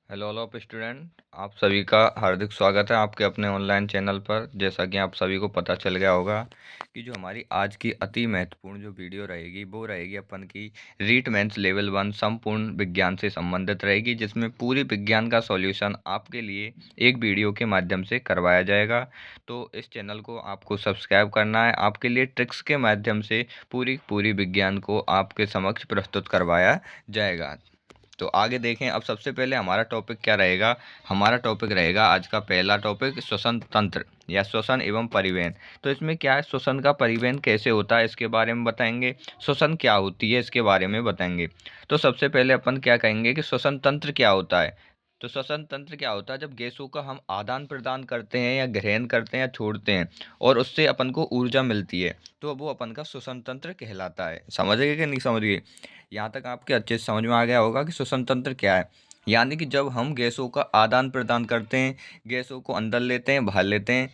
Hello hello student, आप सभी का हार्दिक स्वागत है आपके अपने ऑनलाइन चैनल पर। जैसा कि आप सभी को पता चल गया होगा कि जो हमारी आज की अति महत्वपूर्ण जो वीडियो रहेगी वो रहेगी अपन की रीट मेंस लेवल 1 संपूर्ण विज्ञान से संबंधित रहेगी, जिसमें पूरी विज्ञान का सॉल्यूशन आपके लिए एक वीडियो के माध्यम से करवाया जाएगा। तो इस चैनल को आपको सब्सक्राइब करना है। आपके लिए ट्रिक्स के माध्यम से पूरी पूरी विज्ञान को आपके समक्ष प्रस्तुत करवाया जाएगा। तो आगे देखें। अब सबसे पहले हमारा टॉपिक क्या रहेगा। हमारा टॉपिक रहेगा आज का पहला टॉपिक श्वसन तंत्र या श्वसन एवं परिवहन। तो इसमें क्या है, श्वसन का परिवहन कैसे होता है इसके बारे में बताएंगे। श्वसन क्या होती है इसके बारे में बताएंगे। तो सबसे पहले अपन क्या कहेंगे कि श्वसन तंत्र क्या होता है। तो श्वसन तंत्र क्या होता है, जब गैसों का हम आदान प्रदान करते हैं या ग्रहण करते हैं या छोड़ते हैं और उससे अपन को ऊर्जा मिलती है, तो वो अपन का श्वसन तंत्र कहलाता है। समझ गए कि नहीं समझ गए। यहाँ तक आपके अच्छे से समझ में आ गया होगा कि श्वसन तंत्र क्या है। यानी कि जब हम गैसों का आदान प्रदान करते हैं, गैसों को अंदर लेते हैं बाहर लेते हैं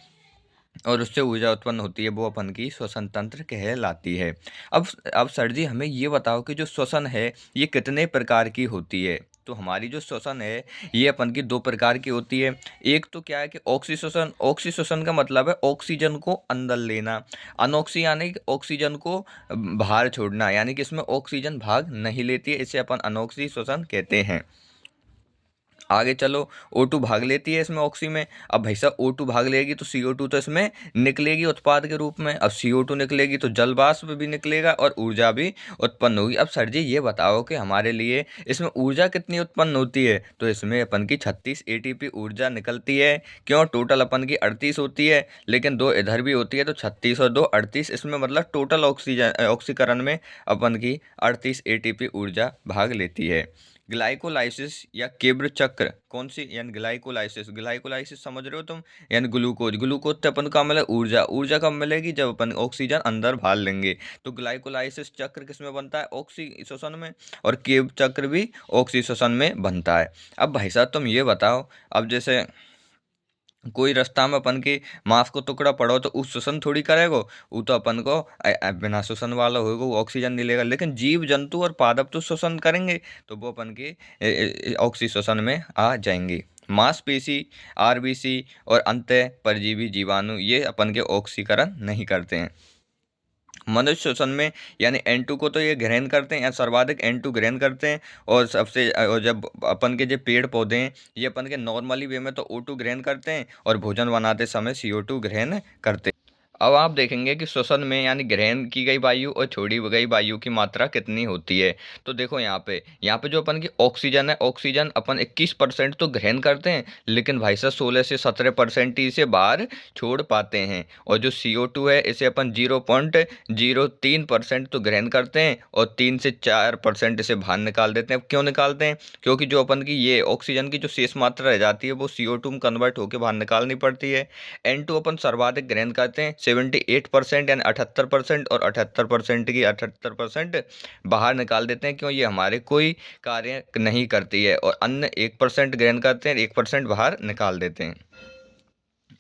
और उससे ऊर्जा उत्पन्न होती है, वो अपन की श्वसन तंत्र कहलाती है। अब सर जी हमें ये बताओ कि जो श्वसन है ये कितने प्रकार की होती है। तो हमारी जो श्वसन है ये अपन की दो प्रकार की होती है। एक तो क्या है कि ऑक्सी श्वसन। ऑक्सी श्वसन का मतलब है ऑक्सीजन को अंदर लेना। अनॉक्सी यानी कि ऑक्सीजन को बाहर छोड़ना, यानी कि इसमें ऑक्सीजन भाग नहीं लेती है, इसे अपन अनॉक्सी श्वसन कहते हैं। आगे चलो। O2 भाग लेती है इसमें ऑक्सी में। अब भाई साहब O2 भाग लेगी तो CO2 तो इसमें निकलेगी उत्पाद के रूप में। अब CO2 निकलेगी तो जल वाष्प भी निकलेगा और ऊर्जा भी उत्पन्न होगी। अब सर जी ये बताओ कि हमारे लिए इसमें ऊर्जा कितनी उत्पन्न होती है। तो इसमें अपन की 36 ATP ऊर्जा निकलती है। क्यों, टोटल अपन की 38 होती है, लेकिन दो इधर भी होती है, तो 36 और 2 38। इसमें मतलब टोटल ऑक्सीजन ऑक्सीकरण में अपन की 38 ATP ऊर्जा भाग लेती है। ग्लाइकोलाइसिस या केब्र चक्र कौन सी, यानी ग्लाइकोलाइसिस। ग्लाइकोलाइसिस समझ रहे हो तुम, यानी ग्लूकोज। ग्लूकोज से अपन को मिले ऊर्जा। ऊर्जा कब मिलेगी, जब अपन ऑक्सीजन अंदर भार लेंगे। तो ग्लाइकोलाइसिस चक्र किस में बनता है, ऑक्सी श्वसन में। और केब चक्र भी ऑक्सी श्वसन में बनता है। अब भाई साहब तुम ये बताओ, अब जैसे कोई रास्ता में अपन के मांस को टुकड़ा पड़ो तो उस श्वसन थोड़ी करेगो। वो तो अपन को बिना श्वसन वाला होगा, वो ऑक्सीजन नहीं लेगा। लेकिन जीव जंतु और पादप तो श्वसन करेंगे, तो वो अपन के ऑक्सी श्वसन में आ जाएंगे। मांसपेशी, आरबीसी और अंतः परजीवी जीवाणु ये अपन के ऑक्सीकरण नहीं करते हैं। मनुष्य श्वसन में यानी N2 को तो ये ग्रहण करते हैं या सर्वाधिक N2 ग्रहण करते हैं। और जब अपन के जो पेड़ पौधे हैं ये अपन के नॉर्मली वे में तो O2 ग्रहण करते हैं और भोजन बनाते समय CO2 ग्रहण करते हैं। अब आप देखेंगे कि श्वसन में यानी ग्रहण की गई वायु और छोड़ी गई वायु की मात्रा कितनी होती है। तो देखो यहाँ पे जो अपन की ऑक्सीजन है, ऑक्सीजन अपन 21% तो ग्रहण करते हैं, लेकिन भाई साहब 16 से 17% ही इसे बाहर छोड़ पाते हैं। और जो CO2 है इसे अपन 0.03% तो ग्रहण करते हैं और 3 से 4% इसे बाहर निकाल देते हैं। क्यों निकालते हैं, क्योंकि जो अपन की ये ऑक्सीजन की जो शेष मात्रा रह जाती है वो CO2 में कन्वर्ट होकर बाहर निकालनी पड़ती है। N2 अपन सर्वाधिक ग्रहण करते हैं 78% यानी 78%, और 78% की 78% बाहर निकाल देते हैं। क्यों, ये हमारे कोई कार्य नहीं करती है। और अन्य 1% ग्रहण करते हैं, 1% बाहर निकाल देते हैं।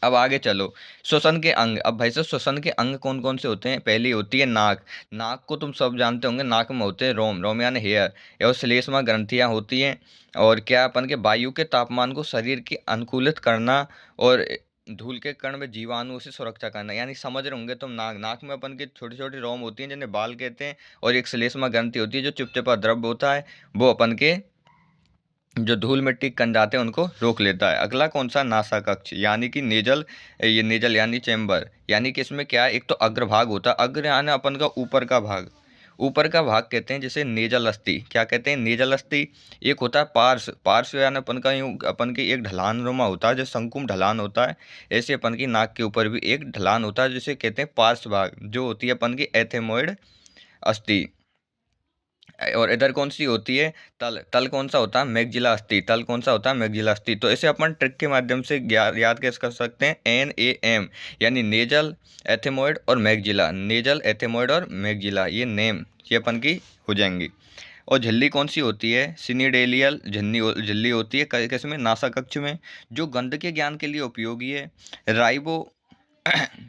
अब आगे चलो। श्वसन के अंग। अब भाई साहब श्वसन के अंग कौन कौन से होते हैं। पहली होती है नाक। नाक को तुम सब जानते होंगे, नाक में होते हैं रोम। रोम यानी हेयर। और श्लेष्मा ग्रंथियां होती हैं। और क्या अपन के वायु के तापमान को शरीर की अनुकूलित करना और धूल के कण में जीवाणु से सुरक्षा करना, यानी समझ रहे होंगे तुम। नाक, नाक में अपन के छोटी छोटी रोम होती हैं जिन्हें बाल कहते हैं। और एक श्लेष्मा ग्रंथि होती है जो चिपचिपा द्रव होता है, वो अपन के जो धूल मिट्टी कण जाते हैं उनको रोक लेता है। अगला कौन सा, नासा कक्ष यानी कि नेजल। ये नेजल यानी चैम्बर, यानी कि इसमें क्या है, एक तो अग्रभाग होता है। अग्र यानी अपन का ऊपर का भाग। ऊपर का भाग कहते हैं जैसे नेजल अस्थि। क्या कहते हैं, नेजल अस्थि। एक होता है पार्श्व। पार्श्व यानी अपन का यूं अपन की एक ढलान नुमा होता है, जो संकुम ढलान होता है। ऐसे अपन की नाक के ऊपर भी एक ढलान होता है जिसे कहते हैं पार्श्व भाग, जो होती है अपन की एथेमोइड अस्थि। और इधर कौन सी होती है, तल। तल कौन सा होता है, मैगजिला अस्थि। तल कौन सा होता है, मैगजिला अस्थि। तो इसे अपन ट्रिक के माध्यम से याद कैसे कर सकते हैं, NAM यानी नेजल, एथेमोइड और मैगजिला। नेजल, एथेमोइड और मैगजिला, ये नेम ये अपन की हो जाएंगी। और झिल्ली कौन सी होती है, सिनिडेलियल झिल्ली होती है किस में, नासा कक्ष में, जो गंध के ज्ञान के लिए उपयोगी है। राइबो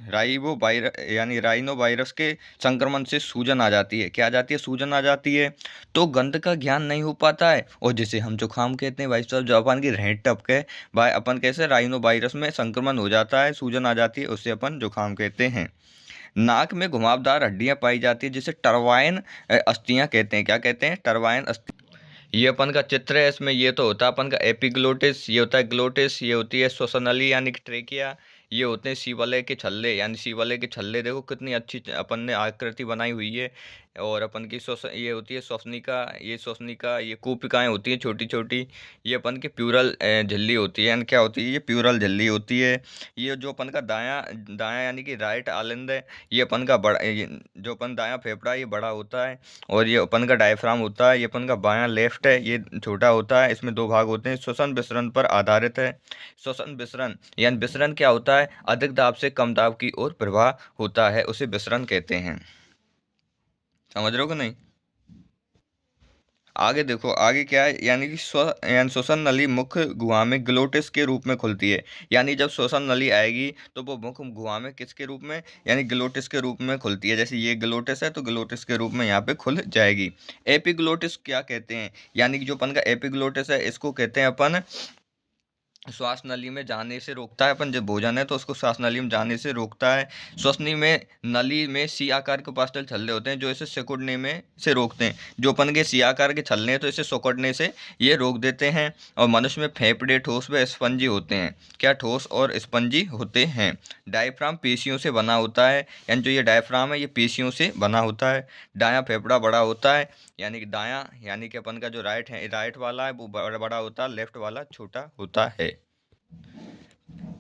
राइनो वायरस के संक्रमण से सूजन आ जाती है। क्या आ जाती है? सूजन आ जाती है। तो गंध का ज्ञान नहीं हो पाता है, और जिसे हम जुकाम कहते हैं भाई साहब, जो अपन की रहें टपके भाई, अपन कैसे राइनो वायरस में संक्रमण हो जाता है, सूजन आ जाती है, उससे अपन जुकाम कहते हैं। नाक में घुमावदार हड्डियां पाई जाती है, जिसे टरवाइन अस्थियां कहते हैं। क्या कहते हैं? टरवाइन। ये अपन का चित्र है, इसमें ये तो होता है अपन का एपिग्लोटिस, ये होता है ग्लोटिस, ये होती है श्वसन नली यानी कि ट्रेकिया, ये होते हैं शिवालय के छल्ले, यानी शिवालय के छल्ले देखो कितनी अच्छी अपन ने आकृति बनाई हुई है। और अपन की ये होती है श्वसनिका, ये श्वसनिका, ये कूपिकाएँ होती हैं छोटी छोटी। ये अपन की प्यूरल झिल्ली होती है, यानी क्या होती है? ये प्यूरल झिल्ली होती है। ये जो अपन का दायां दायां यानी कि राइट आलिंद है, ये अपन का बड़ा जो अपन दायां फेफड़ा है, ये बड़ा होता है। और ये अपन का डायफ्राम होता है, ये अपन का बायां लेफ्ट है, ये छोटा होता है। इसमें दो भाग होते हैं। श्वसन विसरण पर आधारित है। श्वसन विसरण यानी विसरण क्या होता है? अधिक दाब से कम दाब की ओर प्रवाह होता है, उसे विसरण कहते हैं। समझ रहे हो कि नहीं? आगे देखो, आगे क्या है, यानी कि श्वसन नली मुख्य गुहा में ग्लोटिस के रूप में खुलती है। यानी जब श्वसन नली आएगी तो वो मुख्य गुहा में किसके रूप में? यानी ग्लोटिस के रूप में खुलती है। जैसे ये ग्लोटिस है तो ग्लोटिस के रूप में यहाँ पे खुल जाएगी। एपिग्लोटिस क्या कहते हैं? यानी कि जो अपन का एपिग्लोटिस है, इसको कहते हैं अपन श्वास नली में जाने से रोकता है। अपन जब भोजन है तो उसको श्वास नली में जाने से रोकता है। श्वसनी में नली में सी आकार के पास्टल छल्ले होते हैं, जो इसे सिकुड़ने में से रोकते हैं। जो अपन के सी आकार के छल्ले हैं तो इसे सिकुड़ने से ये रोक देते हैं। और मनुष्य में फेफड़े ठोस व स्पंजी होते हैं। क्या ठोस और स्पंजी होते हैं? डायफ्राम पेशियों से बना होता है, यानी जो ये डायफ्राम है ये पेशियों से बना होता है। दायां फेफड़ा बड़ा होता है, यानी कि दायां यानी कि अपन का जो राइट है, राइट वाला है वो बड़ा बड़ा होता है, लेफ्ट वाला छोटा होता है।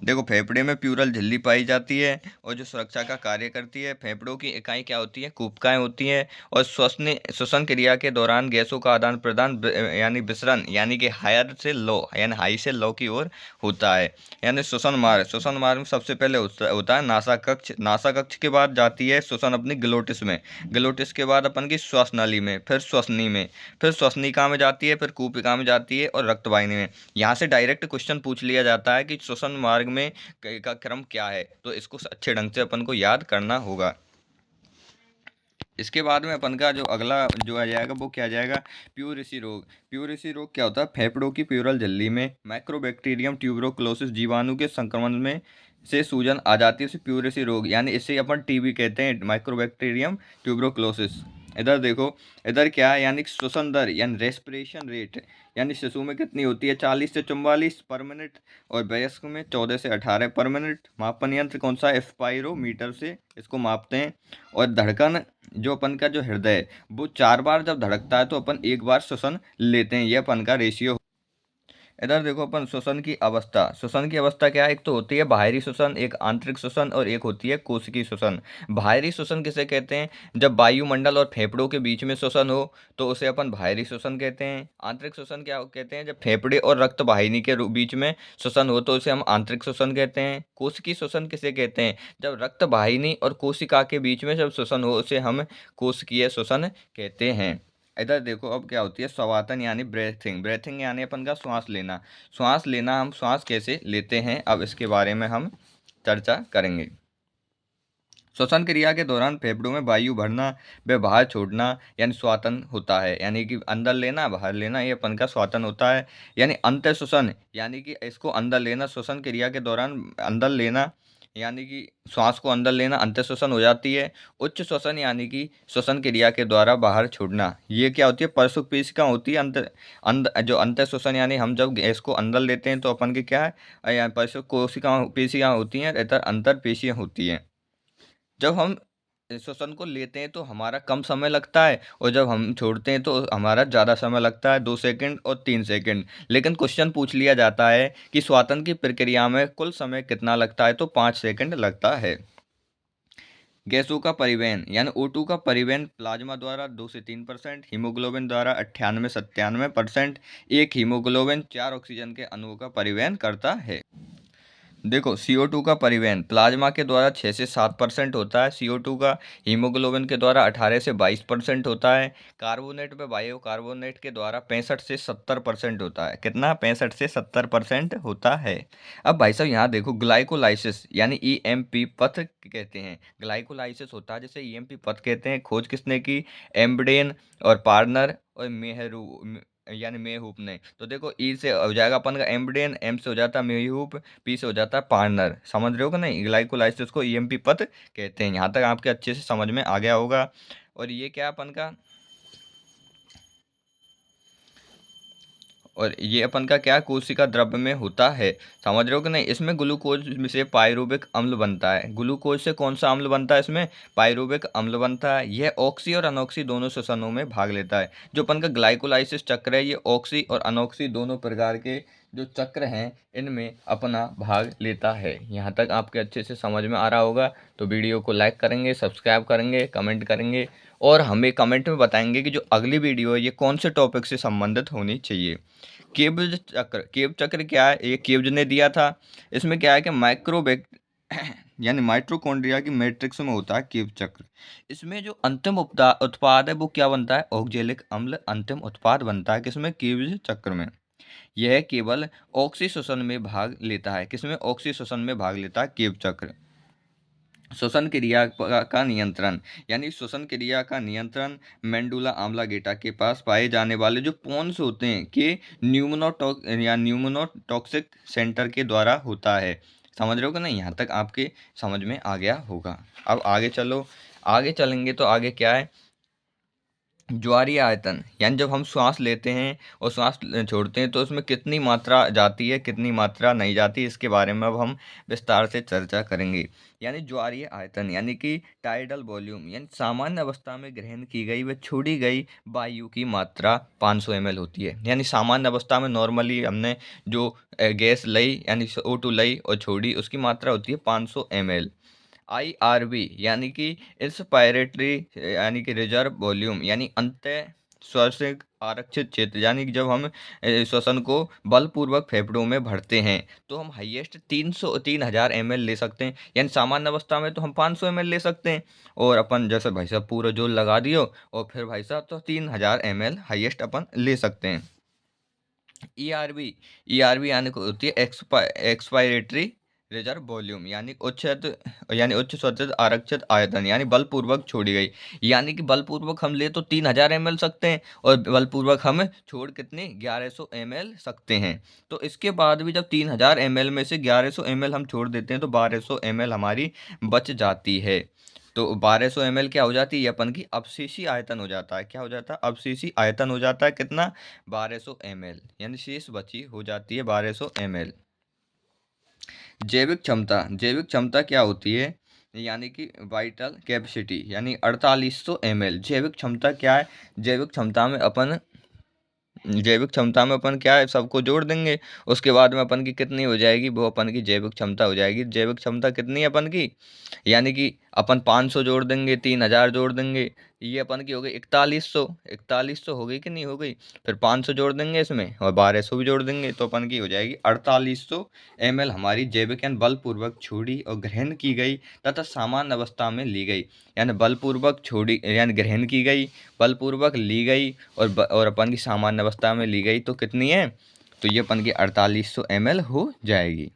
देखो, फेफड़े में प्यूरल झिल्ली पाई जाती है और जो सुरक्षा का कार्य करती है। फेफड़ों की इकाई क्या होती है? कूपकाएँ होती हैं। और श्वसन क्रिया के दौरान गैसों का आदान प्रदान यानी विसरण, यानी कि हायर से लो यानी हाई से लो की ओर होता है। यानी श्वसन मार्ग में सबसे पहले होता है नासा कक्ष। नासा कक्ष के बाद जाती है श्वसन अपनी ग्लोटिस में। ग्लोटिस के बाद अपन की श्वास नली में, फिर श्वसनी में, फिर श्वसनिका में जाती है, फिर कूपिका में जाती है और रक्तवाहिनी में। यहाँ से डायरेक्ट क्वेश्चन पूछ लिया जाता है कि श्वसन मार्ग में का क्रम क्या है, तो इसको अच्छे ढंग से अपन को याद करना होगा। इसके बाद में अपन का जो अगला जो आ जाएगा वो क्या आ जाएगा? प्यूरिसी रोग। प्यूरिसी रोग क्या होता है? फेफड़ों की प्यूरल झिल्ली में माइक्रोबैक्टीरियम ट्यूबरोक्लोसिस जीवाणु के संक्रमण में से सूजन आ जाती है, उसे प्यूरिसी रोग, यानी इसे अपन टीबी कहते हैं, माइक्रोबैक्टीरियम ट्यूबरोक्लोसिस। इधर देखो, इधर क्या है, यानी श्वसन दर यानी रेस्पिरेशन रेट, यानी शिशु में कितनी होती है? 40 से 44 पर मिनट, और वयस्क में 14 से 18 पर मिनट। मापन यंत्र कौन सा है? स्पाइरोमीटर से इसको मापते हैं। और धड़कन, जो अपन का जो हृदय है वो 4 बार जब धड़कता है तो अपन 1 बार श्वसन लेते हैं। ये अपन का रेशियो। इधर देखो, अपन श्वसन की अवस्था, श्वसन की अवस्था क्या है? एक तो होती है बाहरी श्वसन, एक आंतरिक श्वसन, और एक होती है कोशिकीय श्वसन। बाहरी श्वसन किसे कहते हैं? जब वायुमंडल और फेफड़ों के बीच में श्वसन हो तो उसे अपन बाहरी श्वसन कहते हैं। आंतरिक श्वसन क्या कहते हैं? जब फेफड़े और रक्त वाहिनी के बीच में श्वसन हो तो उसे हम आंतरिक श्वसन कहते हैं। कोशिकीय श्वसन किसे कहते हैं? जब रक्त वाहिनी और कोशिका के बीच में जब श्वसन हो उसे हम कोशिकीय श्वसन कहते हैं। इधर देखो, अब क्या होती है स्वातन यानी ब्रेथिंग। ब्रेथिंग यानी अपन का श्वास लेना। श्वास लेना, हम श्वास कैसे लेते हैं अब इसके बारे में हम चर्चा करेंगे। श्वसन क्रिया के दौरान फेफड़ों में वायु भरना व बाहर छोड़ना यानी श्वातन होता है, यानी कि अंदर लेना बाहर लेना, ये अपन का श्वातन होता है। यानी अंत श्वसन, यानी कि इसको अंदर लेना, श्वसन क्रिया के दौरान अंदर लेना, यानी कि श्वास को अंदर लेना अंत श्वसन हो जाती है। उच्च श्वसन यानी कि श्वसन क्रिया के द्वारा बाहर छोड़ना, ये क्या होती है? परसुक पेशिका होती है। जो अंत श्वसन यानी हम जब गैस को अंदर लेते हैं तो अपन की क्या है? परसुक कोशिका पेशियाँ होती हैं, इधर अंतर पेशियाँ होती हैं। जब हम श्वसन को लेते हैं तो हमारा कम समय लगता है, और जब हम छोड़ते हैं तो हमारा ज़्यादा समय लगता है, 2 सेकंड और 3 सेकंड। लेकिन क्वेश्चन पूछ लिया जाता है कि श्वातन की प्रक्रिया में कुल समय कितना लगता है, तो 5 सेकंड लगता है। गैसों का परिवहन यानी O2 का परिवहन प्लाज्मा द्वारा 2 से 3%, हीमोग्लोबिन द्वारा 98-97%। एक हीमोग्लोबिन 4 ऑक्सीजन के अणुओं का परिवहन करता है। देखो CO2 का परिवहन प्लाज्मा के द्वारा 6 से 7% होता है, CO2 का हीमोग्लोबिन के द्वारा 18 से 22% होता है, कार्बोनेट व बायोकार्बोनेट के द्वारा 65 से 70% होता है। कितना? 65 से 70% होता है। अब भाई साहब यहाँ देखो, ग्लाइकोलाइसिस यानी EMP पथ कहते हैं, ग्लाइकोलाइसिस होता है जिसे EMP पथ कहते हैं। खोज किसने की? एम्बडेन और पार्नर और मेहरू यानी मेहूप ने। तो देखो, ई से हो जाएगा अपन का एम्बडेन, एम से हो जाता है मेहूप, पी से हो जाता है पार्टनर। समझ रहे हो कि नहीं? ग्लाइकोलाइसिस को EMP पथ कहते हैं। यहाँ तक आपके अच्छे से समझ में आ गया होगा। और ये क्या है अपन का, और ये अपन का क्या, कोशिका द्रव्य में होता है। समझ रहे हो कि नहीं? इसमें ग्लूकोज में से पायरुविक अम्ल बनता है। ग्लूकोज से कौन सा अम्ल बनता है? इसमें पायरुविक अम्ल बनता है। यह ऑक्सी और अनॉक्सी दोनों श्वसनों में भाग लेता है। जो अपन का ग्लाइकोलाइसिस चक्र है, ये ऑक्सी और अनॉक्सी दोनों प्रकार के जो चक्र हैं इनमें अपना भाग लेता है। यहाँ तक आपके अच्छे से समझ में आ रहा होगा। तो वीडियो को लाइक करेंगे, सब्सक्राइब करेंगे, कमेंट करेंगे और हमें कमेंट में बताएंगे कि जो अगली वीडियो है ये कौन से टॉपिक से संबंधित होनी चाहिए। केब्ज चक्र, केब चक्र क्या है? ये केब्ज ने दिया था। इसमें क्या है कि माइक्रोबैक यानी माइटोकॉन्ड्रिया की मैट्रिक्स में होता है केब चक्र। इसमें जो अंतिम उत्पाद है वो क्या बनता है? ऑक्जेलिक अम्ल अंतिम उत्पाद बनता है। किसमें? केब्ज चक्र में। यह केवल ऑक्सीश्वसन में भाग लेता है। किसमें? ऑक्सीश्वसन में भाग लेता है केब चक्र। श्वसन क्रिया का नियंत्रण, यानी श्वसन क्रिया का नियंत्रण मेंडुला आम्लागेटा के पास पाए जाने वाले जो पोन्स होते हैं कि न्यूमोनोटॉक्सिक सेंटर के द्वारा होता है। समझ रहे हो कि नहीं? यहाँ तक आपके समझ में आ गया होगा। अब आगे चलो, आगे चलेंगे तो आगे क्या है, ज्वारीय आयतन, यानी जब हम श्वास लेते हैं और श्वास छोड़ते हैं तो उसमें कितनी मात्रा जाती है, कितनी मात्रा नहीं जाती, इसके बारे में अब हम विस्तार से चर्चा करेंगे। यानी ज्वारीय आयतन यानी कि टाइडल वॉल्यूम, यानी सामान्य अवस्था में ग्रहण की गई व छोड़ी गई वायु की मात्रा 500 ml होती है। यानी सामान्य अवस्था में नॉर्मली हमने जो गैस लई यानी O2 लई और छोड़ी, उसकी मात्रा होती है 500 ml। IRV यानी कि इंस्पायरेटरी यानी कि रिजर्व वॉल्यूम, यानी अंत श्वसिक आरक्षित क्षेत्र, यानी कि जब हम श्वसन को बलपूर्वक फेफड़ों में भरते हैं तो हम हाईएस्ट 3,000 ml ले सकते हैं। यानी सामान्य अवस्था में तो हम 500 ml ले सकते हैं, और अपन जैसे भाई साहब पूरा जोर लगा दियो और फिर भाई साहब तो 3,000 ml हाईएस्ट अपन ले सकते हैं। ERV यानी को होती है एक्सपायरेटरी रिजर्व वॉल्यूम, यानी उच्च स्वचित आरक्षित आयतन, यानी बलपूर्वक छोड़ी गई। यानी कि बलपूर्वक हम ले तो 3,000 ml सकते हैं और बलपूर्वक हम छोड़ कितने? 1100 ml सकते हैं। तो इसके बाद भी जब 3,000 ml में से 1100 ml हम छोड़ देते हैं तो 1200 ml हमारी बच जाती है। तो 1200 ml क्या हो जाती है? ये अपन की अवशेषी आयतन हो जाता है। क्या हो जाता है? अवशेषी आयतन हो जाता है। कितना? 1200 ml, यानी शेष बची हो जाती है 1200 ml। जैविक क्षमता, जैविक क्षमता क्या होती है? यानी कि वाइटल कैपेसिटी, यानी 4800 ml। जैविक क्षमता क्या है? जैविक क्षमता में अपन क्या है, सबको जोड़ देंगे, उसके बाद में अपन की कितनी हो जाएगी? वो अपन की जैविक क्षमता हो जाएगी। जैविक क्षमता कितनी है अपन की? यानी कि अपन 500 जोड़ देंगे, 3,000 जोड़ देंगे, ये अपन की हो गई 4100। 4100 हो गई कि नहीं हो गई? फिर 500 जोड़ देंगे इसमें और 1200 भी जोड़ देंगे तो अपन की हो जाएगी 4800 ml हमारी जैविक यानी बलपूर्वक छोड़ी और ग्रहण की गई तथा सामान्य अवस्था में ली गई। यानी बलपूर्वक छोड़ी यानी ग्रहण की गई, बलपूर्वक ली गई और अपन की सामान्य अवस्था में ली गई तो कितनी है? तो ये अपन की 4800 ml हो जाएगी।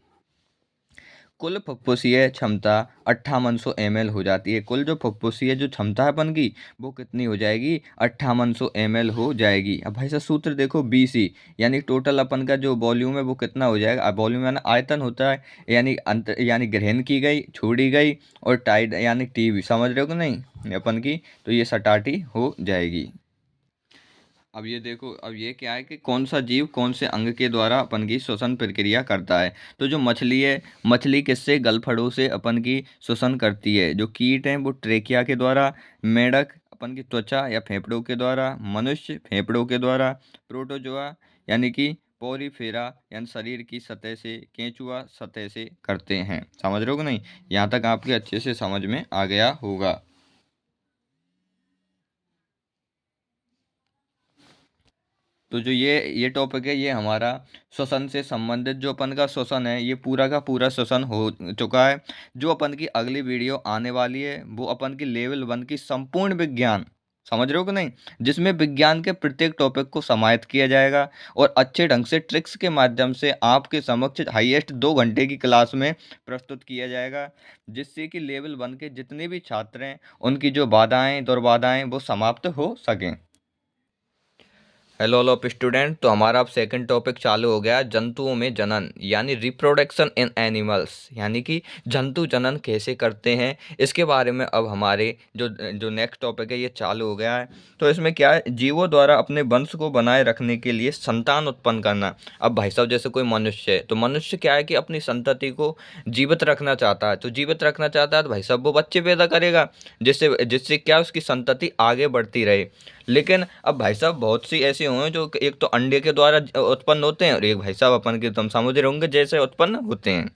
कुल फुफ्फुसीय क्षमता 5800 ml हो जाती है। कुल जो फुफ्फुसीय जो क्षमता है अपन की वो कितनी हो जाएगी? 5800 ml हो जाएगी। अब भाई साहब सूत्र देखो, BC यानी टोटल अपन का जो वॉल्यूम है वो कितना हो जाएगा? वॉल्यूम यानी आयतन होता है, यानी यानी ग्रहण की गई, छोड़ी गई और टाइड यानी TB। समझ रहे हो कि नहीं अपन की? तो ये 60 हो जाएगी। अब ये देखो, अब ये क्या है कि कौन सा जीव कौन से अंग के द्वारा अपन की श्वसन प्रक्रिया करता है। तो जो मछली है, मछली किससे? गलफड़ों से अपन की श्वसन करती है। जो कीट हैं वो ट्रेकिया के द्वारा, मेंढक अपन की त्वचा या फेफड़ों के द्वारा, मनुष्य फेफड़ों के द्वारा, प्रोटोजोआ यानी कि पोरीफेरा यानी शरीर की सतह से, केंचुआ सतह से करते हैं। समझ रहे हो कि नहीं? यहाँ तक आपके अच्छे से समझ में आ गया होगा। तो जो ये टॉपिक है, ये हमारा श्वसन से संबंधित जो अपन का श्वसन है, ये पूरा का पूरा श्वसन हो चुका है। जो अपन की अगली वीडियो आने वाली है वो अपन की लेवल 1 की संपूर्ण विज्ञान, समझ रहे हो कि नहीं, जिसमें विज्ञान के प्रत्येक टॉपिक को समाहित किया जाएगा और अच्छे ढंग से ट्रिक्स के माध्यम से आपके समक्ष हाईएस्ट 2 घंटे की क्लास में प्रस्तुत किया जाएगा, जिससे कि लेवल 1 के जितने भी छात्र हैं उनकी जो बाधाएं दुर्बाधाएं वो समाप्त हो सकें। हेलो हेलो स्टूडेंट, तो हमारा अब सेकंड टॉपिक चालू हो गया, जंतुओं में जनन यानी रिप्रोडक्शन इन एनिमल्स, यानी कि जंतु जनन कैसे करते हैं, इसके बारे में अब हमारे जो जो नेक्स्ट टॉपिक है ये चालू हो गया है। तो इसमें क्या है, जीवों द्वारा अपने वंश को बनाए रखने के लिए संतान उत्पन्न करना। अब भाई साहब जैसे कोई मनुष्य है, तो मनुष्य क्या है कि अपनी संतति को जीवित रखना चाहता है, तो जीवित रखना चाहता है तो भाई साहब वो बच्चे पैदा करेगा, जिससे जिससे क्या उसकी संतति आगे बढ़ती रहे। लेकिन अब भाई साहब बहुत सी ऐसी हुए हैं जो एक तो अंडे के द्वारा उत्पन्न होते हैं, और एक भाई साहब अपन के तुम समझ रहे होंगे जैसे उत्पन्न होते हैं।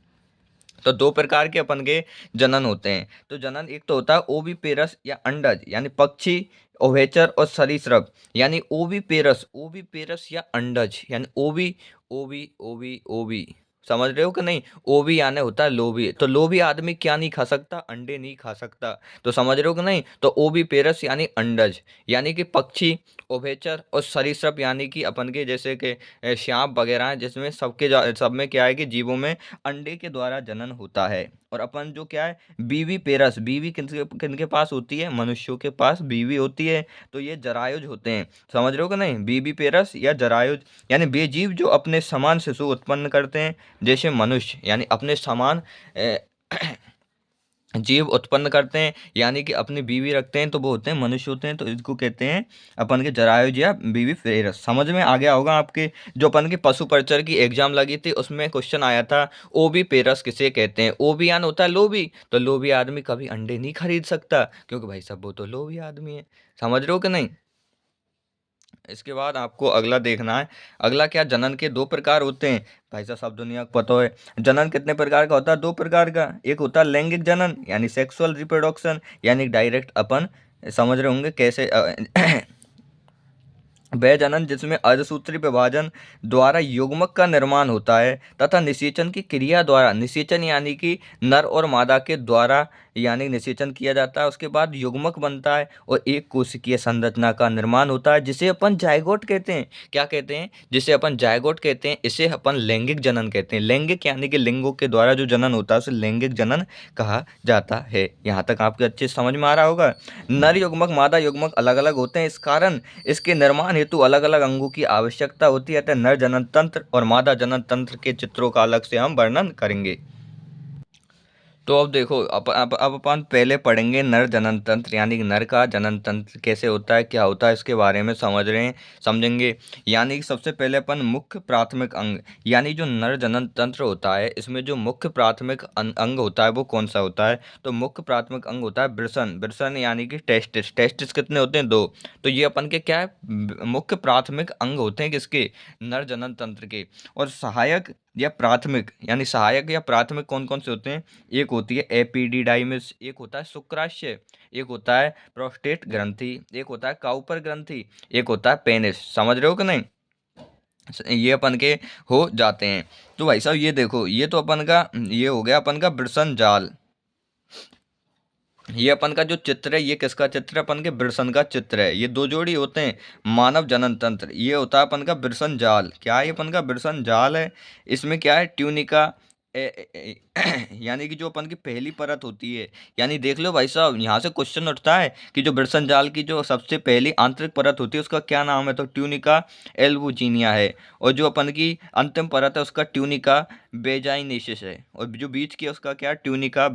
तो 2 प्रकार के अपन के जनन होते हैं। तो जनन एक तो होता है ओविपेरस या अंडज यानी पक्षी, उभयचर और सरीसृप, यानी ओविपेरस ओविपेरस या अंडज यानी ओवी ओवी ओवी ओवी, समझ रहे हो कि नहीं। ओवी यानी होता है लोभी, तो लोभी आदमी क्या नहीं खा सकता, अंडे नहीं खा सकता, तो समझ रहे हो कि नहीं। तो ओविपेरस यानी अंडज, यानी कि पक्षी, उभयचर और सरीसृप यानी कि अपन के जैसे कि सांप वगैरह हैं, जिसमें सब में क्या है कि जीवों में अंडे के द्वारा जनन होता है। और अपन जो क्या है, बीवी पेरस, बीवी किनके किनके पास होती है, मनुष्यों के पास बीवी होती है, तो ये जरायुज होते हैं, समझ रहे हो कि नहीं। बीवी पेरस या जरायुज यानी वे जीव जो अपने समान शिशु उत्पन्न करते हैं, जैसे मनुष्य यानी अपने समान अ, जीव उत्पन्न करते हैं, यानी कि अपनी बीवी रखते हैं, तो वो होते हैं मनुष्य होते हैं, तो इसको कहते हैं अपन के जरायुज या बीवी पेरस। समझ में आ गया होगा आपके। जो अपन के पशु परिचर की एग्जाम लगी थी उसमें क्वेश्चन आया था, ओबी पेरस किसे कहते हैं। ओबियान होता है लोभी, तो लोभी आदमी कभी अंडे नहीं खरीद सकता, क्योंकि भाई साहब वो तो लोभी आदमी है, समझ रहे हो कि नहीं। इसके बाद आपको अगला देखना है। अगला क्या, जनन के 2 प्रकार होते हैं। भाई साहब सब दुनिया को पता है जनन कितने प्रकार का होता है, 2 प्रकार का। एक होता है लैंगिक जनन यानी सेक्सुअल रिप्रोडक्शन, यानी डायरेक्ट अपन समझ रहे होंगे कैसे वह जनन जिसमें अर्धसूत्री विभाजन द्वारा युग्मक का निर्माण होता है, तथा निषेचन की क्रिया द्वारा, निषेचन यानी कि नर और मादा के द्वारा यानी निषेचन किया जाता है, उसके बाद युग्मक बनता है और एक कोशिकीय संरचना का निर्माण होता है, जिसे अपन जायगोट कहते हैं। क्या कहते हैं, जिसे अपन जायगोट कहते हैं, इसे अपन लैंगिक जनन कहते हैं। लैंगिक यानी कि लिंगों के द्वारा जो जनन होता है उसे लैंगिक जनन कहा जाता है। यहाँ तक आपके अच्छे से समझ में आ रहा होगा। नर युग्मक मादा युग्मक अलग अलग होते हैं, इस कारण इसके निर्माण हेतु अलग अलग अंगों की आवश्यकता होती है, अतः नर जनन तंत्र और मादा जनन तंत्र के चित्रों का अलग से हम वर्णन करेंगे। तो अब देखो, अब अपन पहले पढ़ेंगे नर जनन तंत्र, यानी कि नर का जनन तंत्र कैसे होता है, क्या होता है, इसके बारे में समझेंगे। यानी कि सबसे पहले अपन मुख्य प्राथमिक अंग, यानी जो नर जनन तंत्र होता है इसमें जो मुख्य प्राथमिक अंग होता है वो कौन सा होता है। तो मुख्य प्राथमिक अंग होता है वृषण, वृषण यानी कि टेस्टिस। टेस्टिस कितने होते हैं, 2। तो ये अपन के क्या है, मुख्य प्राथमिक अंग होते हैं किसके, नर जनन तंत्र के। और सहायक या प्राथमिक, यानी सहायक या प्राथमिक कौन कौन से होते हैं, एक होती है एपिडिडाइमिस, एक होता है शुक्राशय, एक होता है प्रोस्टेट ग्रंथि, एक होता है काउपर ग्रंथि, एक होता है पेनिस। समझ रहे हो कि नहीं, ये अपन के हो जाते हैं। तो भाई साहब ये देखो, ये तो अपन का ये हो गया अपन का वृषण जाल। ये अपन का जो चित्र है ये किसका चित्र है, अपन के वृषण का चित्र है। ये 2 जोड़ी होते हैं, मानव जनन तंत्र, ये होता है अपन का वृषण जाल। क्या है ये अपन का वृषण जाल है। इसमें क्या है, ट्यूनिका यानी कि जो अपन की पहली परत होती है, यानी देख लो भाई साहब यहाँ से क्वेश्चन उठता है कि जो वृषण जाल की जो सबसे पहली आंतरिक परत होती है उसका क्या नाम है, तो ट्यूनिका एल्बुजिनिया है। और जो अपन की अंतिम परत है उसका ट्यूनिका बेजाइनेसिस है, और जो बीच की है उसका क्या, ट्यूनिका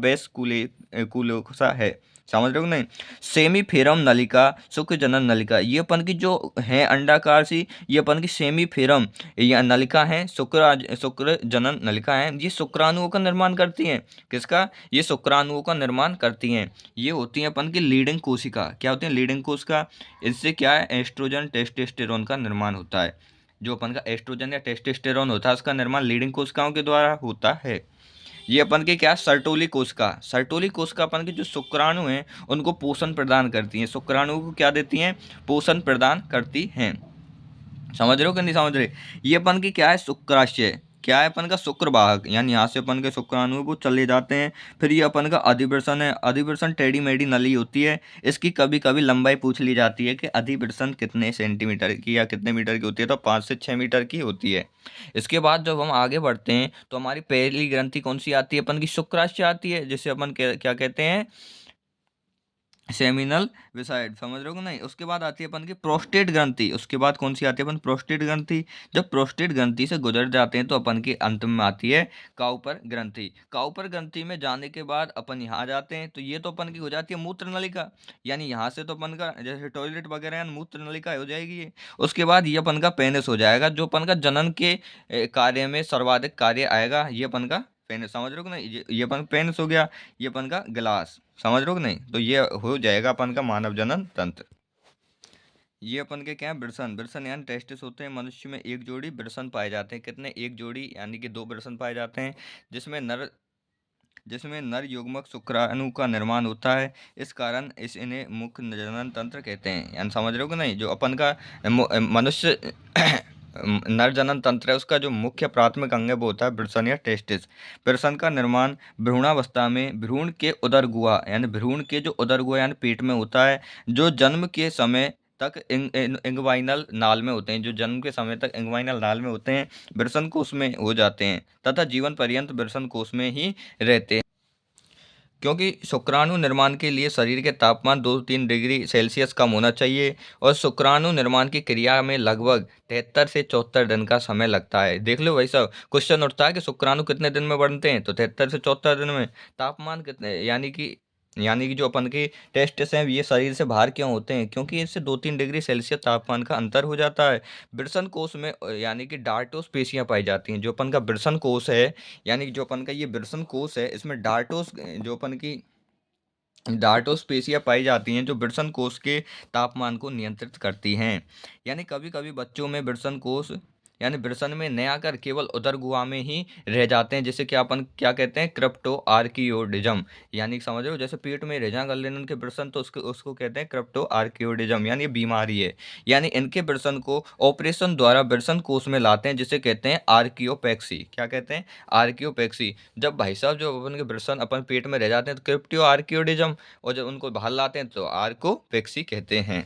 कुलोसा है। समझ रहे हो नहीं। सेमीफेरम नलिका, शुक्र जनन नलिका, ये अपन की जो है अंडाकार सी, ये अपन की सेमीफेरम या नलिका है, शुक्र जनन नलिका है। ये शुक्राणुओं का निर्माण करती हैं, किसका, ये शुक्राणुओं का निर्माण करती हैं। ये होती हैं अपन की लीडिंग कोशिका। क्या होती है, लीडिंग कोशिका। इससे क्या है, एस्ट्रोजन टेस्टोस्टेरोन का निर्माण होता है। जो अपन का एस्ट्रोजन या टेस्टोस्टेरोन होता है उसका निर्माण लीडिंग कोशिकाओं के द्वारा होता है। ये अपन के क्या, सर्टोली कोशिका, सर्टोली कोशिका अपन के जो शुक्राणु हैं उनको पोषण प्रदान करती हैं, शुक्राणु को क्या देती हैं, पोषण प्रदान करती हैं। समझ रहे हो कि नहीं समझ रहे? ये अपन की क्या है, शुक्राशय है। क्या है अपन का, शुक्र वाहक, यानी यहाँ से अपन के शुक्राणु वो चले जाते हैं। फिर ये अपन का अधिवृषण है। अधिवृषण टेढ़ी मेढ़ी नली होती है। इसकी कभी कभी लंबाई पूछ ली जाती है कि अधिवृषण कितने सेंटीमीटर की या कितने मीटर की होती है, तो 5 से 6 मीटर की होती है। इसके बाद जब हम आगे बढ़ते हैं तो हमारी पहली ग्रंथि कौन सी आती है, अपन की शुक्राशय आती है, जिसे अपन क्या कहते हैं, सेमिनल विसाइड। समझ रहे हो कि नहीं? उसके बाद आती है अपन की प्रोस्टेट ग्रंथि। उसके बाद कौन सी आती है अपन, प्रोस्टेट ग्रंथि। जब प्रोस्टेट ग्रंथि से गुजर जाते हैं तो अपन की अंत में आती है काउपर ग्रंथि। काउपर ग्रंथि में जाने के बाद अपन यहाँ आ जाते हैं, तो ये तो अपन की हो जाती है मूत्र नलिका। यानी यहाँ से तो अपन का जैसे टॉयलेट वगैरह है, मूत्र नलिका हो जाएगी ये। उसके बाद ये अपन का पेनिस हो जाएगा, जो अपन का जनन के कार्य में सर्वाधिक कार्य आएगा, ये अपन का पेनिस। समझ रहे हो कि नहीं? ये अपन पेनिस हो गया। ये अपन का गिलास। समझ रहे हो कि नहीं? तो ये हो जाएगा अपन का मानव जनन तंत्र। ये अपन के क्या है, वृषण। वृषण यानी टेस्टिस होते हैं। मनुष्य में एक जोड़ी वृषण पाए जाते हैं। कितने, एक जोड़ी, यानी कि 2 वृषण पाए जाते हैं, जिसमें नर जिसमें नर युग्मक शुक्राणु का निर्माण होता है। इस कारण इन्हें मुख्य जनन तंत्र कहते हैं। यानी समझ रहे हो कि नहीं? जो अपन का मनुष्य नर जनन तंत्र है, उसका जो मुख्य प्राथमिक अंग है वो होता है वृषण या टेस्टिस। वृषण का निर्माण भ्रूणावस्था में भ्रूण के उदर गुहा, यानी भ्रूण के जो उदर गुहा यानी पेट में होता है, जो जन्म के समय तक इंगवाइनल नाल में होते हैं। जो जन्म के समय तक इंगवाइनल नाल में होते हैं, वृषण कोष में हो जाते हैं, तथा जीवन पर्यंत वृषण कोष में ही रहते हैं। क्योंकि शुक्राणु निर्माण के लिए शरीर के तापमान 2-3 डिग्री सेल्सियस कम होना चाहिए, और शुक्राणु निर्माण की क्रिया में लगभग 73 से 74 दिन का समय लगता है। देख लो भाई साहब, क्वेश्चन उठता है कि शुक्राणु कितने दिन में बनते हैं, तो 73 से 74 दिन में। तापमान कितने, यानी कि जो अपन के टेस्टिस हैं ये शरीर से बाहर क्यों होते हैं, क्योंकि इससे 2-3 डिग्री सेल्सियस तापमान का अंतर हो जाता है। वृषण कोष में यानी कि डार्टोस पेशियां पाई जाती हैं। जो अपन का वृषण कोष है, यानी कि जो अपन का ये वृषण कोष है, इसमें डार्टोस, जो अपन की डार्टोस पेशियां पाई जाती हैं, जो वृषण कोष के तापमान को नियंत्रित करती हैं। यानी कभी कभी बच्चों में वृषण कोष यानी वृषण में न आकर केवल उदर गुहा में ही रह जाते हैं, जिसे क्या अपन क्या कहते हैं, क्रिप्टो आर्कियोडिज्म। यानी समझ रहे हो, जैसे पेट में रह जा कर लेने उनके वृषण, तो उसको कहते हैं क्रिप्टो आर्कियोडिज्म, यानी ये बीमारी है। यानी इनके वृषण को ऑपरेशन द्वारा वृषण कोष में लाते हैं, जिसे कहते हैं आर्कियोपेक्सी। क्या कहते हैं, आर्कियोपेक्सी। जब भाई साहब जो अपन के वृषण अपन पेट में रह जाते हैं तो क्रिप्टो आर्कियोडिज्म, और जब उनको बाहर लाते हैं तो आर्कोपेक्सी कहते हैं।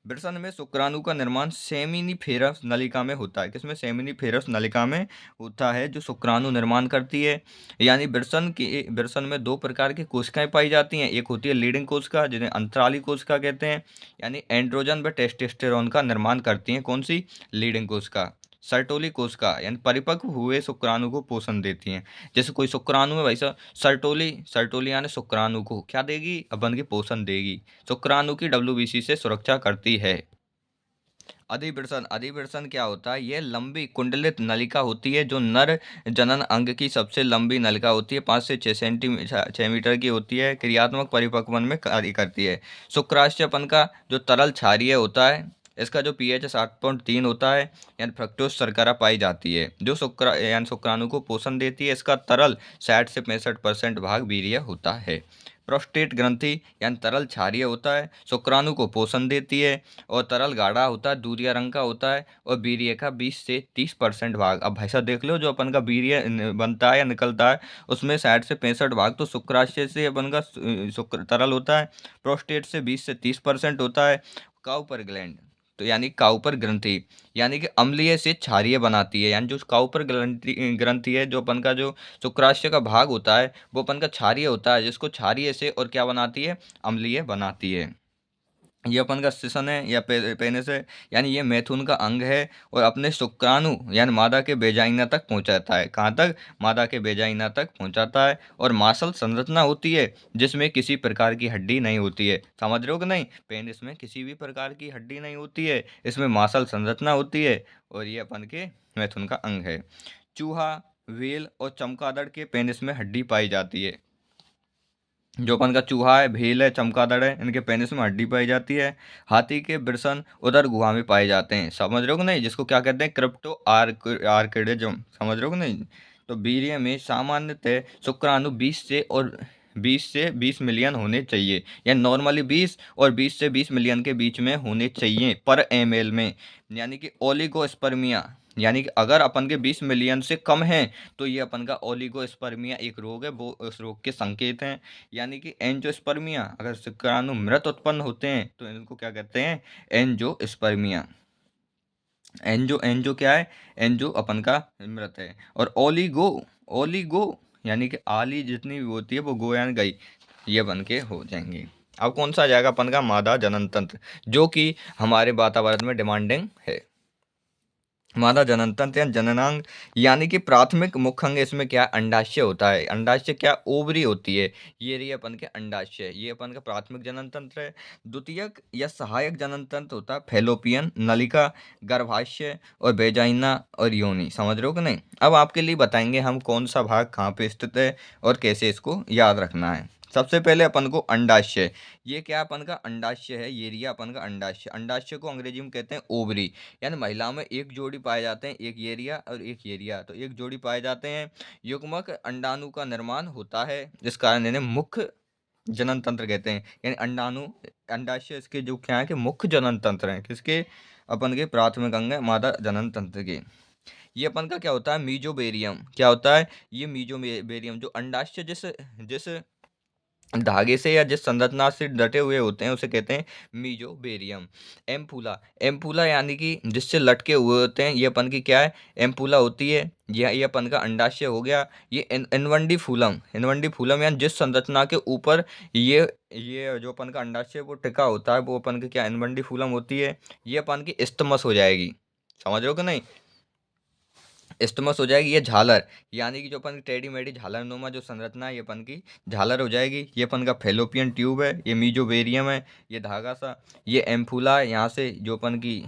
वृषण में शुक्राणु का निर्माण सेमिनिफेरस नलिका में होता है। किसमें, सेमिनिफेरस नलिका में होता है, जो शुक्राणु निर्माण करती है। यानी वृषण में 2 प्रकार की कोशिकाएं पाई जाती हैं। एक होती है लीडिंग कोशिका, जिन्हें अंतराली कोशिका कहते हैं, यानी एंड्रोजन व टेस्टोस्टेरोन का निर्माण करती हैं। कौन सी, लीडिंग कोशिका। सर्टोली कोशिका यानी परिपक्व हुए शुक्राणु को पोषण देती हैं। जैसे कोई शुक्राणु है भाई साहब, सर्टोली सर्टोली यानी शुक्राणु को क्या देगी, अपन के पोषण देगी। शुक्राणु की डब्ल्यूबीसी से सुरक्षा करती है। अधिवृषण, अधिवृषण क्या होता है, यह लंबी कुंडलित नलिका होती है, जो नर जनन अंग की सबसे लंबी नलिका होती है। 5 से 6 सेंटीमीटर 6 मीटर की होती है। क्रियात्मक परिपक्वन में कार्य करती है। शुक्राशय अपन का जो तरल क्षारीय होता है, इसका जो पीएच 7.3 होता है, यानी फ्रक्टोज शर्करा पाई जाती है, जो यानी शुक्राणु को पोषण देती है। इसका तरल 60 से 65% भाग वीर्य होता है। प्रोस्टेट ग्रंथि यानी तरल क्षारीय होता है, शुक्राणु को पोषण देती है, और तरल गाढ़ा होता है, दूधिया रंग का होता है, और वीर्य का 20 से 30% भाग। अब भाई साहब देख लो, जो अपन का वीर्य बनता है या निकलता है, उसमें 60 से 65 भाग तो शुक्राशय से अपन का शुक्र तरल होता है। प्रोस्टेट से 20 से 30% होता है। काउपर ग्लैंड, तो यानी काउपर ग्रंथि, यानी कि अम्लीय से क्षारीय बनाती है। यानी जो काउपर ग्रंथि ग्रंथि है, जो अपन का जो शुक्राशय का भाग होता है, वो अपन का क्षारीय होता है, जिसको क्षारीय से और क्या बनाती है, अम्लीय बनाती है। ये अपन का श्वसन है या पेनिस है, यानी ये मैथुन का अंग है, और अपने शुक्राणु यानी मादा के वेजाइना तक पहुंचाता है। कहाँ तक, मादा के वेजाइना तक पहुंचाता है। और मांसल संरचना होती है, जिसमें किसी प्रकार की हड्डी नहीं होती है। समझ रहे हो कि नहीं, पेनिस में किसी भी प्रकार की हड्डी नहीं होती है, इसमें मांसल संरचना होती है, और ये अपन के मैथुन का अंग है। चूहा, व्हेल और चमगादड़ के पेनिस में हड्डी पाई जाती है। जो अपन का चूहा है, भेल है, चमगादड़ है, इनके पेनिस में हड्डी पाई जाती है। हाथी के वृषण उदर गुहा में पाए जाते हैं। समझ रहे हो कि नहीं, जिसको क्या कहते हैं, क्रिप्टो आर्किडिज्म। समझ रहे हो कि नहीं? तो वीर्य में सामान्यतः शुक्राणु 20 से और 20 से 20 मिलियन होने चाहिए, या नॉर्मली 20 और 20 से 20 मिलियन के बीच में होने चाहिए पर ml में। यानी कि ओलिगोस्पर्मिया, यानी कि अगर अपन के 20 मिलियन से कम है तो ये अपन का ओलिगोस्पर्मिया एक रोग है, वो उस रोग के संकेत हैं। यानी कि एंजियोस्पर्मिया, अगर शुक्राणु मृत उत्पन्न होते हैं तो इनको क्या कहते हैं, एंजियोस्पर्मिया। एंजो एंजो क्या है, एंजो अपन का मृत है। और ओलिगो, ओलिगो यानी कि आली जितनी भी होती है वो गो यानी गई, ये बन के हो जाएंगे। अब कौन सा आ जाएगा अपन का, मादा जनन तंत्र, जो कि हमारे वातावरण में डिमांडिंग है। मादा जनन तंत्र या जननांग, यानी कि प्राथमिक मुख्य अंग इसमें क्या, अंडाशय होता है। अंडाशय क्या, ओवरी होती है, ये रही अपन के अंडाशय, ये अपन का प्राथमिक जनन तंत्र है। द्वितीयक या सहायक जनन तंत्र होता है फैलोपियन नलिका, गर्भाशय और वेजाइना और योनि। समझ रहे हो कि नहीं। अब आपके लिए बताएंगे हम कौन सा भाग कहाँ पे स्थित है और कैसे इसको याद रखना है। सबसे पहले अपन को अंडाशय, ये क्या अपन का अंडाशय है, ये रिया अपन का अंडाशय। अंडाशय को अंग्रेजी में कहते हैं ओवरी। यानी महिलाओं में एक जोड़ी पाए जाते हैं, एक येरिया और एक येरिया, तो एक जोड़ी पाए जाते हैं। युग्मक अंडाणु का निर्माण होता है, जिस कारण इन्हें मुख्य जनन तंत्र कहते हैं। यानी अंडाणु, अंडाशय इसके जो क्या है कि मुख्य जनन तंत्र हैं, किसके, अपन के प्राथमिक अंग है मादा जनन तंत्र के। ये अपन का क्या होता है, मीजोबेरियम, क्या होता है ये मीजोबेरियम, जो अंडाशय जिस जिस धागे से या जिस संरचना से डटे हुए होते हैं उसे कहते हैं मीजोबेरियम। एम्पुला, एम्पुला यानी कि जिससे लटके हुए होते हैं, ये अपन की क्या है, एम्पुला होती है। ये अपन का अंडाशय हो गया। ये इनवंडी फूलम, इनवंडी फूलम यानी जिस संरचना के ऊपर ये जो अपन का अंडाशय वो टिका होता है, वो अपन की क्या, इनवंडी फूलम होती है। ये अपन की इस्टमस हो जाएगी। समझ रहे हो कि नहीं, इस्टमस हो जाएगी। ये झालर, यानी कि जो अपन की टेढ़ी मेढ़ी झालर नुमा जो संरचना है, ये अपन की झालर हो जाएगी। ये अपन का फेलोपियन ट्यूब है, ये मीजोबेरियम है, ये धागा सा, ये एम्फूला है यहाँ से जो अपन की,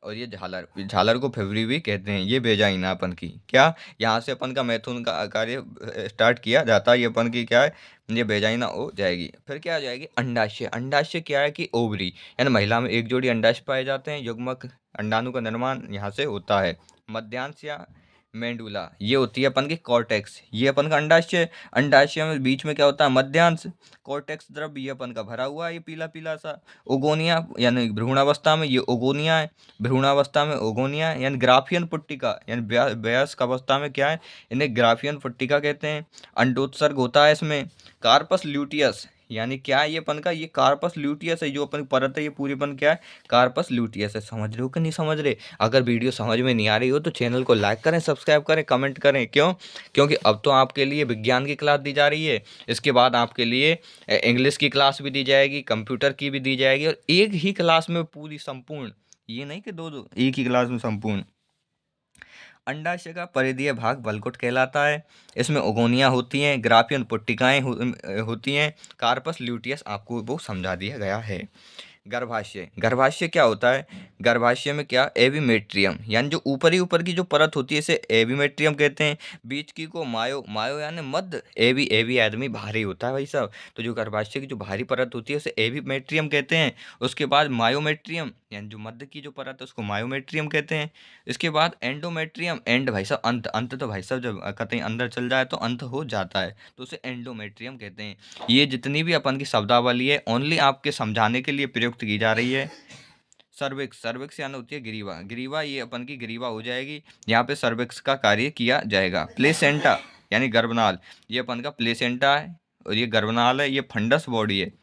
और ये झालर, झालर को फेवरी भी कहते हैं। ये बेजाइना अपन की क्या, यहाँ से अपन का मैथुन का कार्य स्टार्ट किया जाता है, ये अपन की क्या है, ये बेजाइना हो जाएगी। फिर क्या आ जाएगी, अंडाशय। अंडाशय क्या है कि ओवरी, यानी महिला में एक जोड़ी अंडाशय पाए जाते हैं। युग्मक अंडाणु का निर्माण यहाँ से होता है। मध्यांश या मेंडुला, ये होती है अपन की कॉर्टेक्स, ये अपन का अंडाशय। अंडाशय में बीच में क्या होता है, मध्यांश। कॉर्टेक्स द्रव ये अपन का भरा हुआ है, ये पीला पीला सा। ओगोनिया यानी भ्रूणावस्था में ये ओगोनिया है, भ्रूणावस्था में ओगोनिया है। यानी ग्राफियन पुट्टिका, यानी वयस्क अवस्था में क्या है, इन्हें ग्राफियन पुट्टिका कहते हैं। अंडोत्सर्ग होता है इसमें। कार्पस ल्यूटियस, यानी क्या है ये अपन का, ये कार्पस ल्यूटियस है, जो अपन परत है ये पूरी अपन क्या है, कार्पस ल्यूटियस है। समझ रहे हो कि नहीं समझ रहे। अगर वीडियो समझ में नहीं आ रही हो तो चैनल को लाइक करें, सब्सक्राइब करें, कमेंट करें। क्यों, क्योंकि अब तो आपके लिए विज्ञान की क्लास दी जा रही है, इसके बाद आपके लिए इंग्लिश की क्लास भी दी जाएगी, कंप्यूटर की भी दी जाएगी, और एक ही क्लास में पूरी संपूर्ण, ये नहीं कि दो दो, एक ही क्लास में संपूर्ण। अंडाशय का परिधीय भाग वल्कुट कहलाता है। इसमें ओगोनिया होती हैं, ग्राफियन पुट्टिकाएं होती हैं। कार्पस ल्यूटियस आपको वो समझा दिया गया है। गर्भाशय, गर्भाशय क्या होता है, गर्भाशय में क्या, एविमेट्रियम, यानी जो ऊपर की जो परत होती है इसे एविमेट्रियम कहते हैं। बीच की को मायो, मायो यानी मध्य, एवी एवी आदमी भारी होता है भाई साहब, तो जो गर्भाशय की जो भारी परत होती है उसे एविमेट्रियम कहते हैं। उसके बाद मायोमेट्रियम, यानी जो मध्य की जो परत है उसको मायोमेट्रियम कहते हैं। इसके बाद एंडोमेट्रियम, एंड भाई साहब अंत, अंत तो भाई साहब जब कहीं अंदर चल जाए तो अंत हो जाता है, तो उसे एंडोमेट्रियम कहते हैं। ये जितनी भी अपन की शब्दावली है ओनली आपके समझाने के लिए प्रयुक्त की जा रही है। सर्विक्स, सर्विक्स यानी होती है ग्रीवा, ग्रीवा ये अपन की ग्रीवा हो जाएगी। यहाँ पे सर्विक्स का कार्य किया जाएगा। प्लेसेंटा यानी गर्भनाल, ये अपन का प्लेसेंटा है और ये गर्भनाल है, ये फंडस बॉडी है।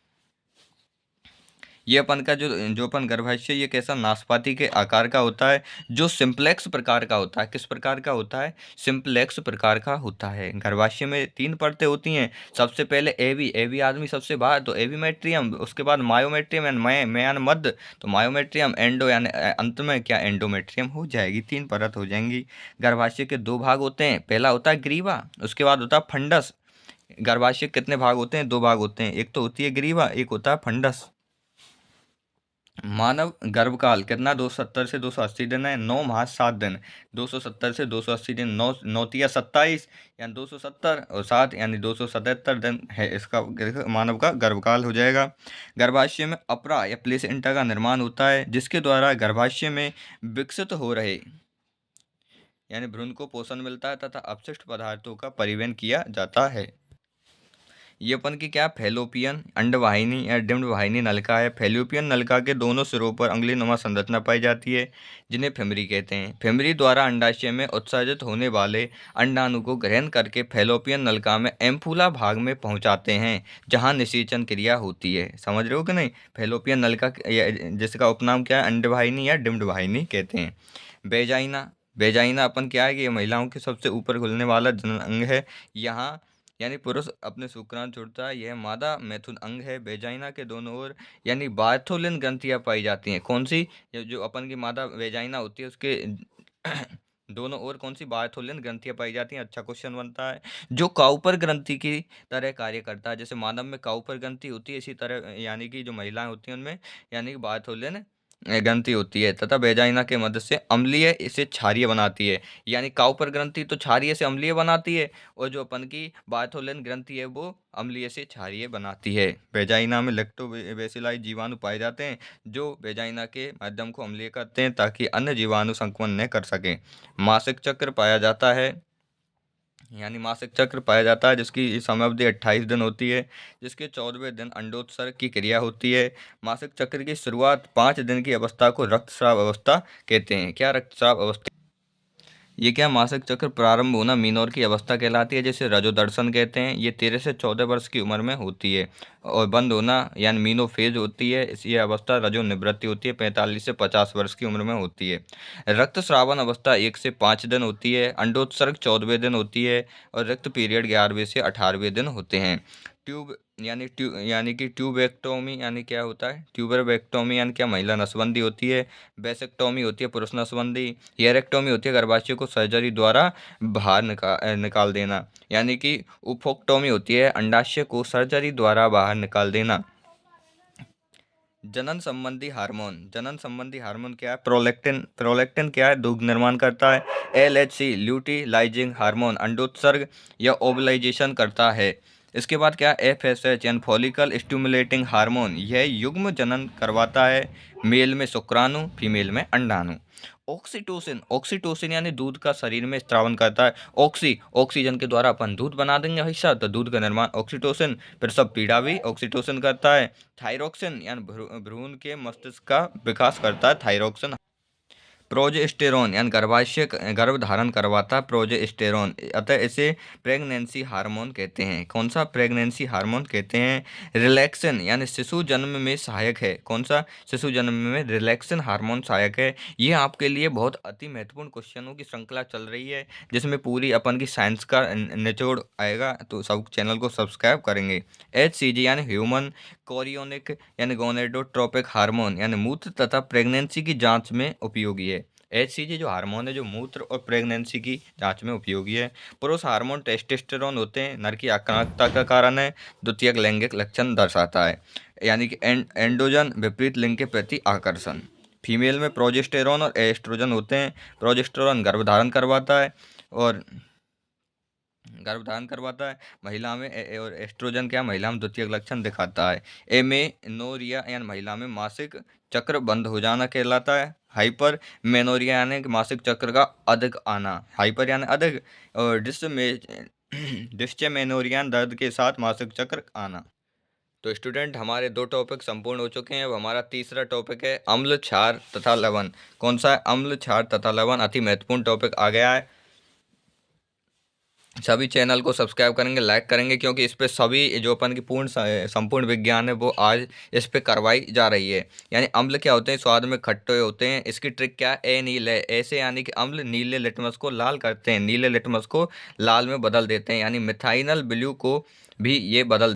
ये अपन का जो अपन गर्भाशय, ये कैसा, नाशपाती के आकार का होता है, जो सिंप्लेक्स प्रकार का होता है। किस प्रकार का होता है, सिंप्लेक्स प्रकार का होता है। गर्भाशय में 3 परतें होती हैं। सबसे पहले एवी, एवी आदमी सबसे बाहर तो एवीमेट्रियम, उसके बाद मायोमेट्रियम यानी मैं यानी मध्य, तो मायोमेट्रियम, एंडो यानी अंत में क्या, एंडोमेट्रियम हो जाएगी। 3 परत हो जाएंगी। गर्भाशय के 2 भाग होते हैं, पहला होता है ग्रीवा, उसके बाद होता है फंडस। गर्भाशय कितने भाग होते हैं, 2 भाग होते हैं, एक तो होती है ग्रीवा, एक होता है फंडस। मानव गर्भकाल कितना, 270 से 280 दिन है। 9 माह 7 दिन, 270 से 280 दिन, 9 9 तिया 27 यानी 270, और 7 यानी 277 दिन है इसका मानव का गर्भकाल हो जाएगा। गर्भाशय में अपरा या प्लेसेंटा का निर्माण होता है, जिसके द्वारा गर्भाशय में विकसित हो रहे, यानी भ्रूण को पोषण मिलता है तथा अपशिष्ट पदार्थों का परिवहन किया जाता है। ये अपन की क्या फैलोपियन अंडवाहिनी या डिम्ड वाहिनी नलिका है। फैलोपियन नलिका के दोनों सिरों पर अंगुलीनुमा संरचना पाई जाती है, जिन्हें फेमरी कहते हैं। फेमरी द्वारा अंडाशय में उत्सर्जित होने वाले अंडाणु को ग्रहण करके फैलोपियन नलिका में एम्फूला भाग में पहुंचाते हैं, जहां निषेचन क्रिया होती है। समझ रहे हो कि नहीं? फैलोपियन नलिका जिसका उपनाम क्या है? अंडवाहिनी या डिम्ड वाहिनी कहते हैं। वेजाइना, वेजाइना अपन क्या है कि ये महिलाओं के सबसे ऊपर खुलने वाला जनन अंग है। यहाँ यानी पुरुष अपने शुक्राणु छोड़ता है। यह मादा मैथुन अंग है। वेजाइना के दोनों ओर यानी बार्थोलिन ग्रंथियां पाई जाती हैं। कौन सी? ये जो अपन की मादा वेजाइना होती है उसके दोनों ओर कौन सी बार्थोलिन ग्रंथियां पाई जाती हैं? अच्छा क्वेश्चन बनता है। जो काउपर ग्रंथि की तरह कार्य करता है। जैसे मानव में काउपर ग्रंथि होती है, इसी तरह यानी कि जो महिलाएं होती हैं उनमें यानी कि बार्थोलिन ग्रंथि होती है, तथा वेजाइना के मध्य से अम्लीय इसे क्षारीय बनाती है। यानी काउपर ग्रंथि तो क्षारीय से अम्लीय बनाती है, और जो अपन की बार्थोलिन ग्रंथि है वो अम्लीय से क्षारीय बनाती है। वेजाइना में लैक्टोबैसिलाई जीवाणु पाए जाते हैं, जो वेजाइना के माध्यम को अम्लीय करते हैं ताकि अन्य जीवाणु संक्रमण न कर सकें। मासिक चक्र पाया जाता है, यानी मासिक चक्र पाया जाता है जिसकी समयावधि 28 दिन होती है, जिसके 14वें दिन अंडोत्सर्ग की क्रिया होती है। मासिक चक्र की शुरुआत 5 दिन की अवस्था को रक्तस्राव अवस्था कहते हैं। क्या रक्तस्राव अवस्था? ये क्या मासिक चक्र प्रारंभ होना मीनोर की अवस्था कहलाती है, जिसे रजोदर्शन कहते हैं। ये 13 से 14 वर्ष की उम्र में होती है। और बंद होना यानी मीनो फेज होती है, ये अवस्था रजो निवृत्ति होती है, 45 से 50 वर्ष की उम्र में होती है। रक्तस्रावन अवस्था 1 से 5 दिन होती है। अंडोत्सर्ग 14वें दिन होती है, और रक्त पीरियड 11वें से 18वें दिन होते हैं। ट्यूब यानी कि ट्यूबेक्टोमी यानी क्या होता है? ट्यूबरवेक्टोमी यानी क्या? महिला नसबंदी होती है। बेसेक्टोमी होती है पुरुष नसबंदी। हियरेक्टोमी होती है गर्भाशय को सर्जरी द्वारा बाहर निकाल देना। यानी कि उफोक्टोमी होती है अंडाशय को सर्जरी द्वारा बाहर निकाल देना। जनन संबंधी हार्मोन, जनन संबंधी हार्मोन क्या है? प्रोलैक्टिन, प्रोलैक्टिन क्या है? दुग्ध निर्माण करता है। एलएचसी ल्यूटिलाइजिंग हार्मोन अंडोत्सर्ग या ओवलाइजेशन करता है। इसके बाद क्या? एफएसएच यानी फॉलिकल स्टिमुलेटिंग हार्मोन, यह युग्म जनन करवाता है। मेल में शुक्राणु, फीमेल में अंडाणु। ऑक्सीटोसिन, ऑक्सीटोसिन यानी दूध का शरीर में स्त्रावन करता है। ऑक्सीजन के द्वारा अपन दूध बना देंगे हमेशा, तो दूध का निर्माण ऑक्सीटोसिन। प्रसव पीड़ा भी ऑक्सीटोसिन करता है। थायरोक्सिन यानी भ्रूण के मस्तिष्क का विकास करता है थायरोक्सिन। प्रोजेस्टेरोन यानी गर्भाशय गर्भ धारण करवाता प्रोजेस्टेरोन, अतः इसे प्रेगनेंसी हार्मोन कहते हैं। कौन सा? प्रेगनेंसी हार्मोन कहते हैं। रिलैक्सिन यानी शिशु जन्म में सहायक है। कौन सा? शिशु जन्म में रिलैक्सिन हार्मोन सहायक है। ये आपके लिए बहुत अति महत्वपूर्ण क्वेश्चनों की श्रृंखला चल रही है, जिसमें पूरी अपन की साइंस का निचोड़ आएगा, तो सब चैनल को सब्सक्राइब करेंगे। HCG यानी ह्यूमन कोरियोनिक यानी गोनेडोट्रोपिक हार्मोन यानी मूत्र तथा प्रेगनेंसी की जांच में उपयोगी है। HCG जो हार्मोन है जो मूत्र और प्रेगनेंसी की जांच में उपयोगी है। पुरुष हार्मोन टेस्टोस्टेरोन होते हैं, नर की आक्रामकता का कारण है। द्वितीयक लैंगिक लक्षण दर्शाता है, यानी कि एंडोजन विपरीत लिंग के प्रति आकर्षण। फीमेल में प्रोजेस्टेरोन और एस्ट्रोजन होते हैं। प्रोजेस्टेरोन गर्भधारण करवाता है, और महिला में और एस्ट्रोजन क्या? महिला में द्वितीयक लक्षण दिखाता है। एमेनोरिया यानी महिला में मासिक चक्र बंद हो जाना कहलाता है। हाइपर मेनोरिया यानी कि मासिक चक्र का अधिक आना। हाइपर यानी अधिक, और डिस्मेनोरिया दर्द के साथ मासिक चक्र आना। तो स्टूडेंट, हमारे 2 टॉपिक संपूर्ण हो चुके हैं। अब हमारा तीसरा टॉपिक है अम्ल, क्षार तथा लवण। कौन सा है? अम्ल, क्षार तथा लवण अति महत्वपूर्ण टॉपिक आ गया है। सभी चैनल को सब्सक्राइब करेंगे, लाइक करेंगे, क्योंकि इस पे सभी जो अपन की संपूर्ण विज्ञान है वो आज इस पे करवाई जा रही है। यानी अम्ल क्या होते हैं? स्वाद में खट्टे होते हैं। इसकी ट्रिक क्या है? नील है ऐसे, यानी कि अम्ल नीले लिटमस को लाल करते हैं, नीले लिटमस को लाल में बदल देते हैं, यानी मिथाइनल ब्लू को भी ये बदल